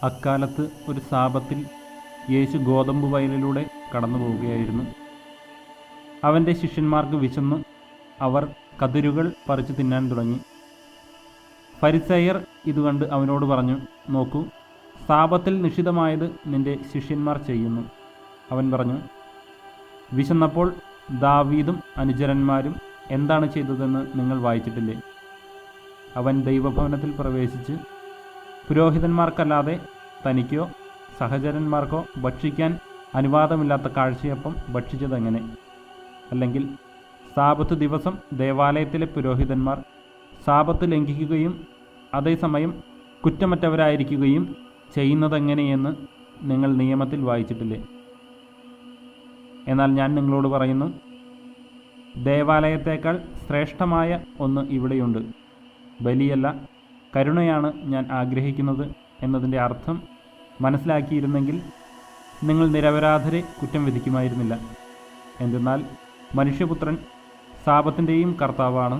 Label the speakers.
Speaker 1: അക്കാലത്ത് ഒരു സാപത്തിൽ യേശു ഗോതമ്പ് വയലിലൂടെ കടന്നു പോവുകയായിരുന്നു. അവൻ്റെ ശിഷ്യന്മാർക്ക് വിശന്നു. അവർ കതിരുകൾ പറിച്ചു തിന്നാൻ തുടങ്ങി. ഫരിസേയർ ഇതുകണ്ട് അവനോട് പറഞ്ഞു, നോക്കൂ, സാപത്തിൽ നിഷിദ്ധമായത് നിന്റെ ശിഷ്യന്മാർ ചെയ്യുന്നു. അവൻ പറഞ്ഞു, വിശന്നപ്പോൾ ദാവീദും അനുചരന്മാരും എന്താണ് ചെയ്തതെന്ന് നിങ്ങൾ വായിച്ചിട്ടില്ലേ? അവൻ ദൈവഭവനത്തിൽ പ്രവേശിച്ച് പുരോഹിതന്മാർക്കല്ലാതെ തനിക്കോ സഹചരന്മാർക്കോ ഭക്ഷിക്കാൻ അനുവാദമില്ലാത്ത കാഴ്ചയപ്പം ഭക്ഷിച്ചതെങ്ങനെ? അല്ലെങ്കിൽ സാബത്ത് ദിവസം ദേവാലയത്തിലെ പുരോഹിതന്മാർ സാബത്ത് ലംഘിക്കുകയും അതേസമയം കുറ്റമറ്റവരായിരിക്കുകയും ചെയ്യുന്നതെങ്ങനെയെന്ന് നിങ്ങൾ നിയമത്തിൽ വായിച്ചിട്ടില്ലേ? എന്നാൽ ഞാൻ നിങ്ങളോട് പറയുന്നു, ദേവാലയത്തേക്കാൾ ശ്രേഷ്ഠമായ ഒന്ന് ഇവിടെയുണ്ട്. ബലിയല്ല, കരുണയാണ് ഞാൻ ആഗ്രഹിക്കുന്നത് എന്നതിൻ്റെ അർത്ഥം മനസ്സിലാക്കിയിരുന്നെങ്കിൽ നിങ്ങൾ നിരപരാധരെ കുറ്റം വിധിക്കുമായിരുന്നില്ല. എന്തെന്നാൽ മനുഷ്യപുത്രൻ സാപത്തിൻ്റെയും കർത്താവാണ്.